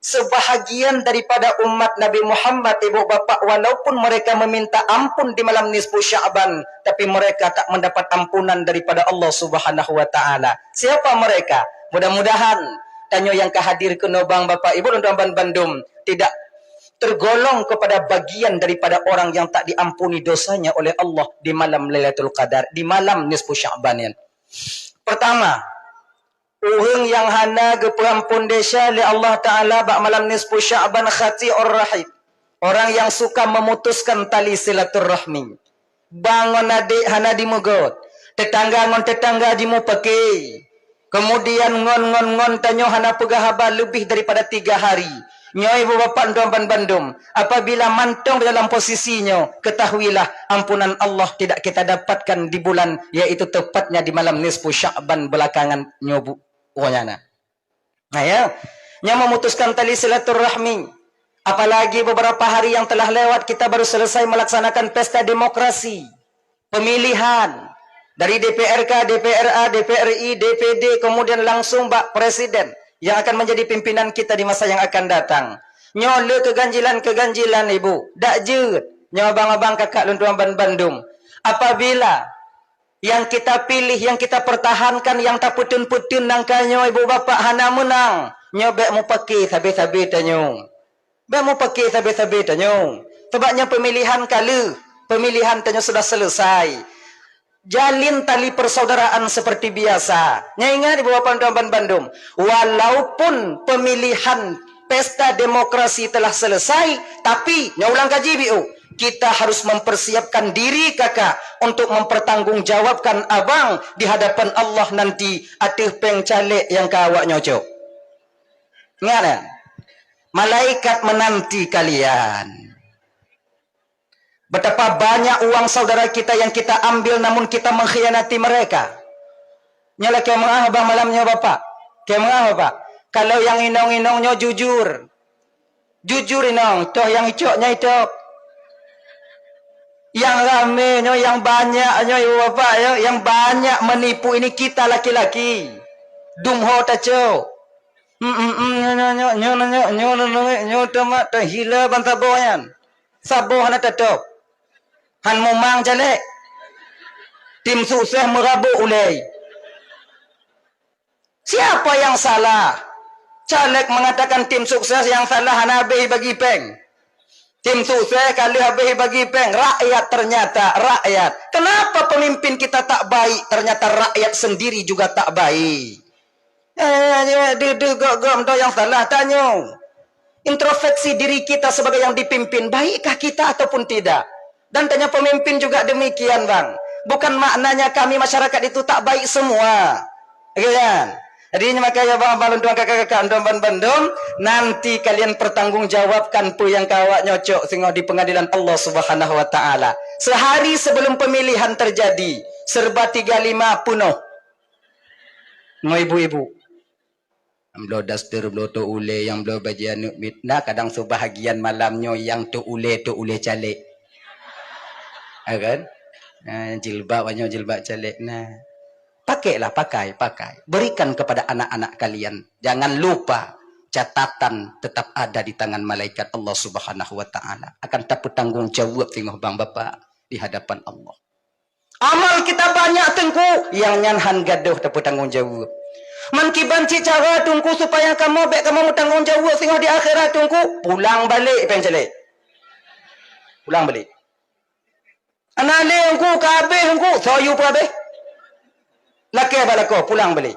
sebahagian daripada umat Nabi Muhammad, ibu bapak, walaupun mereka meminta ampun di malam nisfu Sya'ban, tapi mereka tak mendapat ampunan daripada Allah Subhanahu wa taala. Siapa mereka? Mudah-mudahan tanyo yang kehadir ke Nobang bapak ibu dan Bandung tidak tergolong kepada bagian daripada orang yang tak diampuni dosanya oleh Allah di malam Lailatul Qadar, di malam nisfu Sya'ban. Pertama, orang yang hana geperampun desa oleh Allah Ta'ala bak malam nisfu Sya'ban khati'ur rahim. Orang yang suka memutuskan tali silaturahmi. Bangun adik hana dimugot. Tetangga ngon tetangga dimu pakai. Kemudian ngon tanyo hana pegahaba lebih daripada 3 hari. Nyoy ibu bapak Ndoban Bandung. Apabila mantong dalam posisinya, ketahuilah ampunan Allah tidak kita dapatkan di bulan, yaitu tepatnya di malam nisfu Sya'ban belakangan nyobu. Nah ya, yang memutuskan tali silaturahmi. Apalagi beberapa hari yang telah lewat kita baru selesai melaksanakan pesta demokrasi, pemilihan dari DPRK, DPRA, DPRI, DPD, kemudian langsung Pak Presiden yang akan menjadi pimpinan kita di masa yang akan datang. Nyole keganjilan ibu, dak jut, nyawa abang-abang kakak luntuan Bandung. Apabila yang kita pilih, yang kita pertahankan, yang tak putun-putun nangkanya ibu bapak hana menang. Nyobek mu pakai sabi-sabi tanyo. Bek mu pakai sabi-sabi tanyo. Sebabnya pemilihan kala, pemilihan tanyo sudah selesai. Jalin tali persaudaraan seperti biasa. Nya ingat ibu bapak Ndoban Bandung, walaupun pemilihan pesta demokrasi telah selesai, tapi nya ulang kaji biu. Kita harus mempersiapkan diri kakak untuk mempertanggungjawabkan abang di hadapan Allah nanti atih pengcalek yang kawak nyocok. Ingat, malaikat menanti kalian. Betapa banyak uang saudara kita yang kita ambil namun kita mengkhianati mereka. Nyala kemah abang malamnya bapak. Kemah bapak. Kalau yang inong-inongnya jujur. Jujur inong, toh yang icoknya itu. Yang ramenya, yang banyaknya ibu bapak ya, yang banyak menipu ini kita laki-laki. Dumho taco. Nyo tamat hila bantaboyan. Saboh hana tatok. Han mumang jalek. Tim sukses merabuk ulai. Siapa yang salah? Caleg mengatakan tim sukses yang salah hana habis bagi peng. Tim sukses kali habis bagi peng. Rakyat ternyata rakyat. Kenapa pemimpin kita tak baik? Ternyata rakyat sendiri juga tak baik. Gom yang salah tanya. Introspeksi diri kita sebagai yang dipimpin. Baikkah kita ataupun tidak? Dan tanya pemimpin juga demikian bang. Bukan maknanya kami masyarakat itu tak baik semua. Kan? Jadi makanya bang tuan kakak-kakak Ndoban Bandung, nanti kalian pertanggungjawabkan pu yang kawak nyocok sehingga di pengadilan Allah Subhanahu wa taala. Sehari sebelum pemilihan terjadi, serba 35 penuh. Ngo ibu-ibu. Amlo dastur blo to ule yang blo bajian mitna kadang sebahagian malamnya yang to ule calik. Kan? Jilbab banyak jilbab calik nah. Pakailah, pakai. Berikan kepada anak-anak kalian. Jangan lupa, catatan tetap ada di tangan malaikat Allah Subhanahu wa taala. Akan tak bertanggung jawab tengok bang bapak di hadapan Allah. Amal kita banyak tengku, yang nyanhan gaduh tak bertanggung jawab. Mankibanci cara tungku supaya kamu bertanggung jawab tengok di akhirat tungku, pulang balik pencele. Pulang balik. Anale engku kabeh engku, soyu kabeh. Laki balako pulang balik.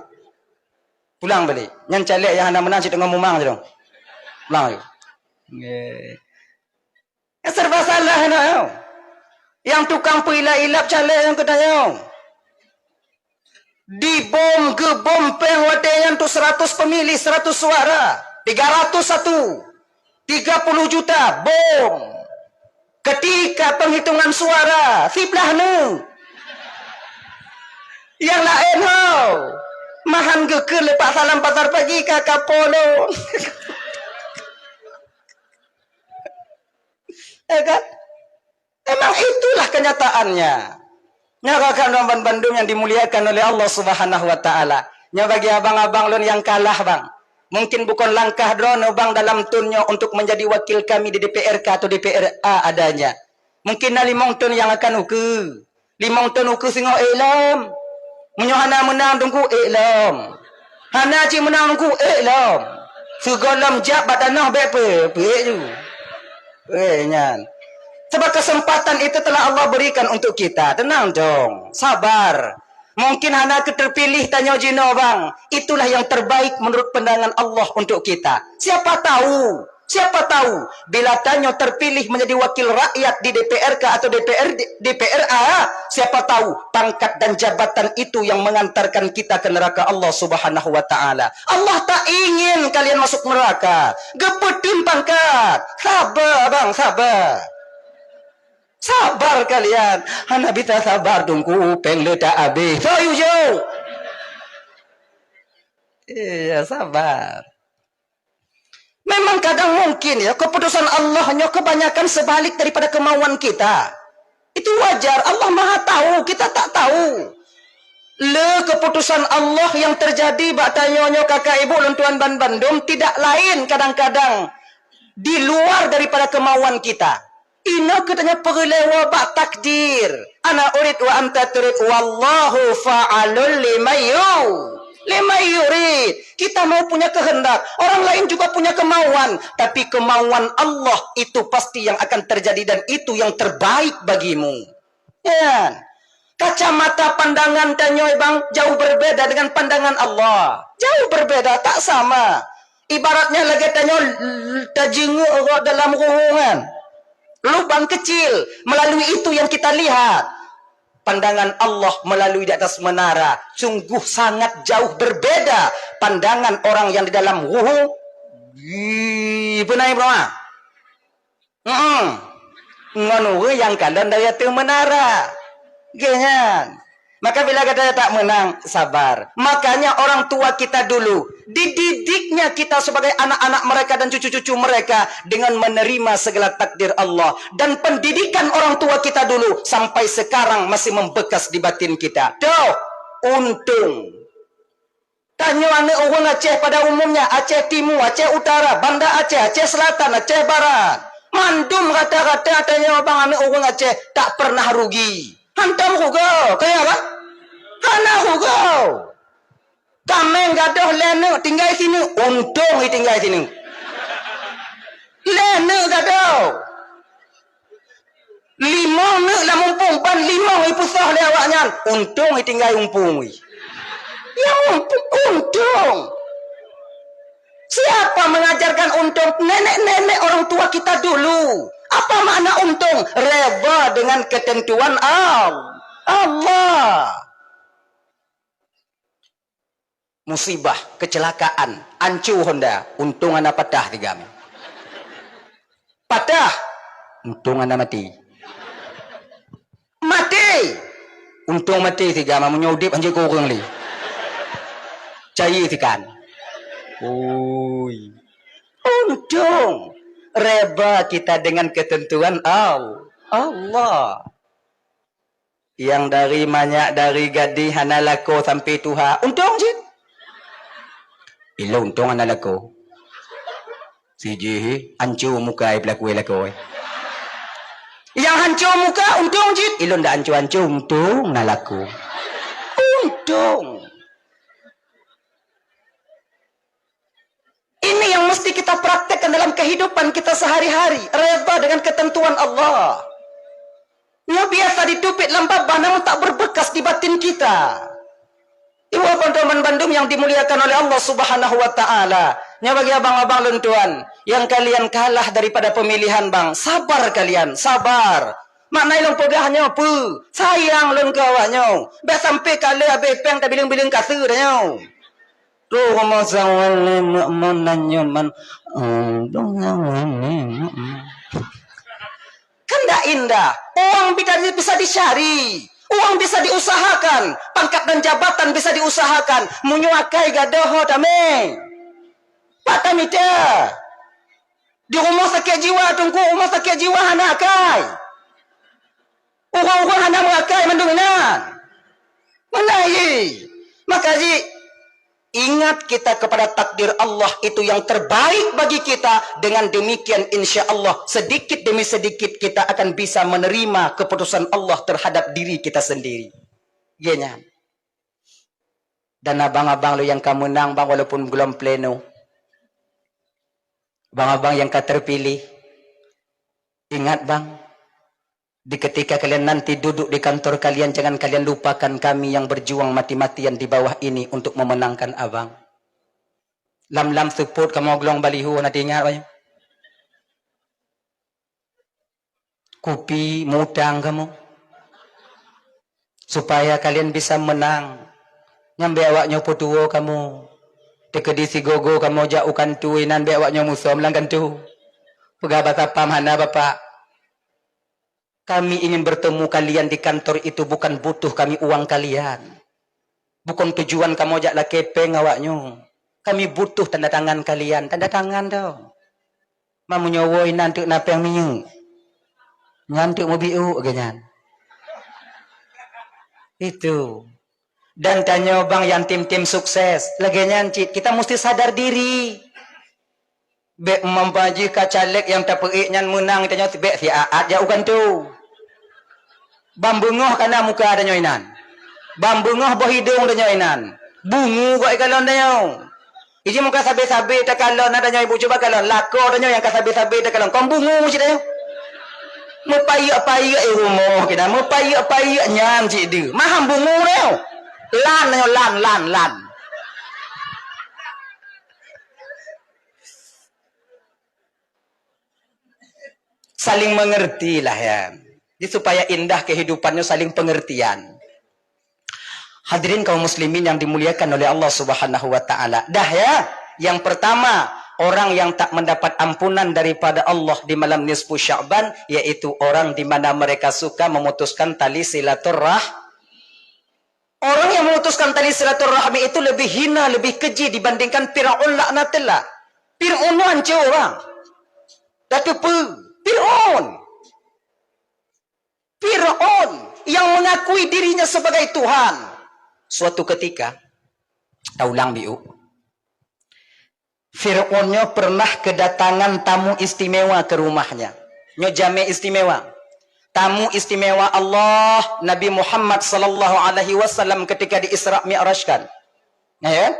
Yang calek yang anda menang dengan mumang je dong. Pulang. Serba salah no. Yang tukang pilap calek yang katanya. Dibom ke bom peng wateyan tu 100 pemilih 100 suara. 301. 30 juta bom. Ketika penghitungan suara, siplah nu. Yang lain mahan geker lepak salam pasar pagi kakak polo. Kan? Emang itulah kenyataannya. Nyarakan Ndoban Bandung yang dimuliakan oleh Allah Subhanahu wa taala. Nya bagi abang-abang lun yang kalah bang. Mungkin bukan langkah drono bang dalam tunnya untuk menjadi wakil kami di DPRK atau DPRA adanya. Mungkin na 5 tahun yang akan uke. 5 tahun uke singo elam. Menyohana menang tungku elam. Hana ci menang tungku elam. Segolam jabat tanah bepe. Beju. Nyan. Sebab kesempatan itu telah Allah berikan untuk kita. Tenang dong. Sabar. Mungkin hana terpilih tanya jino bang. Itulah yang terbaik menurut pandangan Allah untuk kita. Siapa tahu? Siapa tahu? Bila tanya terpilih menjadi wakil rakyat di DPRK atau DPRA. Siapa tahu pangkat dan jabatan itu yang mengantarkan kita ke neraka Allah subhanahu wa ta'ala. Allah tak ingin kalian masuk neraka. Gepetin pangkat. Sabar bang, sabar. Sabar kalian. Hana bita sabar tunggu peng ledak habis. So you yo. Iya sabar. Memang kadang mungkin ya keputusan Allah hanya kebanyakan sebalik daripada kemauan kita. Itu wajar. Allah Maha tahu, kita tak tahu. Le keputusan Allah yang terjadi bak tanyonyo kakak ibu lentuan ban bandung tidak lain kadang-kadang di luar daripada kemauan kita. Ina katanya perlewa bak takdir. Ana urid wa anta turid wallahu fa'alul lima yurid. Kita mau punya kehendak, orang lain juga punya kemauan, tapi kemauan Allah itu pasti yang akan terjadi dan itu yang terbaik bagimu. Ya. Kacamata pandangan tanyoy bang jauh berbeda dengan pandangan Allah. Jauh berbeda, tak sama. Ibaratnya lagi tanyoy tajingu dalam ruangan. Lubang kecil, melalui itu yang kita lihat. Pandangan Allah melalui di atas menara sungguh sangat jauh berbeda. Pandangan orang yang di dalam ruhu. Benar bro? Ngono yang kalian dari atas menara. Ganyan. Maka bila kata tak menang, sabar. Makanya orang tua kita dulu, dididiknya kita sebagai anak-anak mereka dan cucu-cucu mereka dengan menerima segala takdir Allah. Dan pendidikan orang tua kita dulu sampai sekarang masih membekas di batin kita. Tuh, untung. Tanya anak orang Aceh pada umumnya, Aceh Timur, Aceh Utara, Banda Aceh, Aceh Selatan, Aceh Barat. Mandum kata-kata tanya abang anak orang Aceh tak pernah rugi. Hantam hugau, kaya apa? Hana hugau. Kami gadoh lene tinggal sini, untung tinggal sini. Lene gadoh. 5 nak lah mumpung ban 5 ipusah le awaknya. Untung tinggal umpung. Ya untung. Siapa mengajarkan untung? Nenek-nenek orang tua kita dulu. Apa makna untung? Reba dengan ketentuan Allah. Musibah, kecelakaan, ancu Honda, untung anda patah 3. Patah, untung anda mati. Mati, untung mati 3. Menyudip anjir kurang li. Cair kan. Untung. Reba kita dengan ketentuan Allah. Yang dari banyak dari gadi hana lako sampai tuha. Untung je. Ilo untung hana lako. Siji hancur muka berlaku lako. Yang hancur muka untung je. Ilo ndak hancur-hancur untung na lako. Untung. Ini yang mesti kita praktekkan dalam kehidupan kita sehari-hari. Reba dengan ketentuan Allah. Yang biasa ditupit lambabah namun tak berbekas di batin kita. Ibu teman Bandung yang dimuliakan oleh Allah subhanahu wa ta'ala. Nya bagi abang-abang lentuan. Yang kalian kalah daripada pemilihan bang. Sabar kalian, sabar. Maknai long pegahnya apa? Sayang long kawaknya. Biar sampai kala habis peng tak bilang-bilang kasih dah. Tuh masalah menanyaman kan tak indah. Uang bisa dicari, uang bisa diusahakan, pangkat dan jabatan bisa diusahakan. Menyuakai gadoh dame patah mita di rumah sakit jiwa tunggu rumah sakit jiwa hana akai orang-orang hana mengakai mendengar mana ye maka ji Ingat kita kepada takdir Allah itu yang terbaik bagi kita. Dengan demikian insya Allah sedikit demi sedikit kita akan bisa menerima keputusan Allah terhadap diri kita sendiri. Genya. Dan abang-abang lo yang kamu menang bang walaupun belum pleno. Abang-abang yang terpilih. Ingat bang. Di ketika kalian nanti duduk di kantor kalian, jangan kalian lupakan kami yang berjuang mati-matian di bawah ini untuk memenangkan abang. Lam-lam support kamu gelong baliho nanti ingat banyak. Kopi mutang kamu. Supaya kalian bisa menang. Nyambe awaknya potuo kamu. Tekedi gogo kamu jauhkan tuinan be awaknya musuh melangkan tu. Pegabat apa mana bapak? Kami ingin bertemu kalian di kantor itu bukan butuh kami uang kalian. Bukan tujuan kamu jak lah kepeng awaknya. Kami butuh tanda tangan kalian. Tanda tangan tau. Mamu nyawoi nanti napa yang minyu. Ngantuk mau biu ganyan. Itu. Dan tanya bang yang tim-tim sukses. Lagi nyancit. Kita mesti sadar diri. Bek mempaji kacalek yang tak periknya menang. Tanya bek si aat jauhkan tu. Bambungoh kana muka ada nyoinan. Bambungoh boh hidung ada nyoinan. Bungu kok ikalon dayo. Iji muka sabe-sabe tak kalon ada nyoy ibu coba kalon. Lako ada nyoy yang kasabe-sabe tak kalon. Kau bungu cik dayo. Mepayak-payak rumah kita. Mepayak-payak nyam cik dia. Maham bungu dayo. Lan dayo lan. Saling mengerti lah ya. Jadi supaya indah kehidupannya saling pengertian. Hadirin kaum muslimin yang dimuliakan oleh Allah Subhanahu wa taala. Dah ya, yang pertama, orang yang tak mendapat ampunan daripada Allah di malam nisfu Sya'ban yaitu orang di mana mereka suka memutuskan tali silaturahmi. Orang yang memutuskan tali silaturahmi itu lebih hina, lebih keji dibandingkan Fir'aun laknatullah. Fir'aun hancur orang. Tapi Fir'aun yang mengakui dirinya sebagai Tuhan. Suatu ketika, taulang biu, Fir'aunnya pernah kedatangan tamu istimewa ke rumahnya. Nyojame istimewa. Tamu istimewa Allah Nabi Muhammad sallallahu alaihi wasallam ketika di Isra Mi'rajkan. Ya?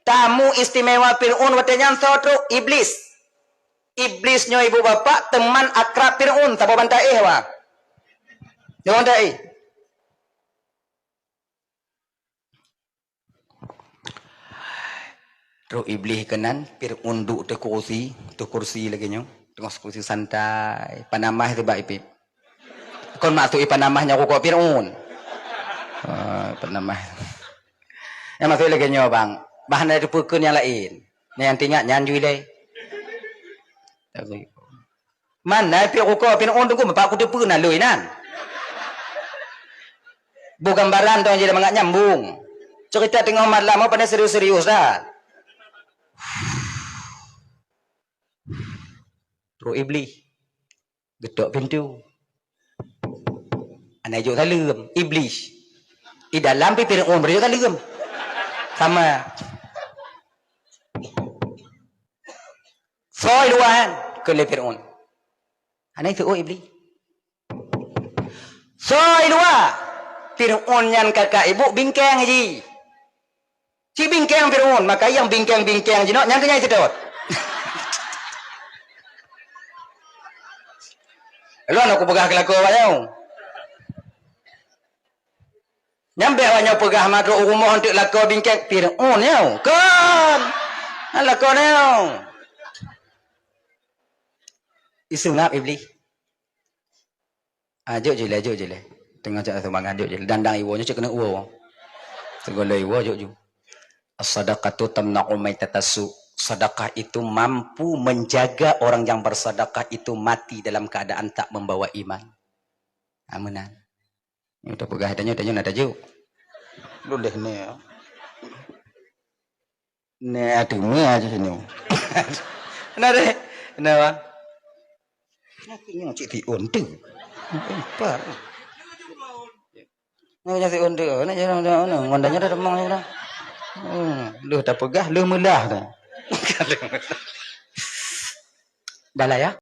Tamu istimewa Fir'aun watanya sotro iblis. Iblisnya ibu bapak teman akrab Fir'aun tak bantai wa. Jangan dai. Ro iblis kanan Fir'aun duk tu kursi lagi nyo. Tengok kursi santai, panamah tu baik ipip. Kon masuk panamahnya kok Fir'aun. Panamah. Yang masuk lagi nyo bang. Bahan dari pukun yang lain. Yang tinggal nyanjui deh. Mana Fir'aun tu bapak aku tu pun nalui nan. Bu gambaran tu jadi mengak nyambung. Cerita tengah malam apa pada serius-serius dah. Terus iblis getok pintu. Anak juk salam iblis. Di dalam Fir'aun berjuk salam. Sama. Soi luan ke Fir'aun. Anak itu iblis. Soi luan. Fir'aun yang kakak ibu bingkang je. Si bingkang Fir'aun, maka yang bingkang-bingkang je nak nyangkanya itu dot. Lu aku pegah kelaku awaknya. Nyampe awaknya pegah madro rumah untuk laku bingkang Fir'aun ya. Kan. Laku ya. Isu ngap iblis. Ajuk je lah. Tengah cak semangat je dandang iwonya cak kena uwo. Segala iwo je. As-sadaqatu tamna'u maitatasu. Sedekah itu mampu menjaga orang yang bersedekah itu mati dalam keadaan tak membawa iman. Amanan. Ini udah pegah tanya nada ju. Lu deh ni. Ni ada ni aja sini. Nada. Kenapa? Ini cik ti untung. Apa? Nak jadi untung. Nak jadi untung. Mondanya dah demang ni dah. Lu tak pegah, lu melah dah. Dah lah ya.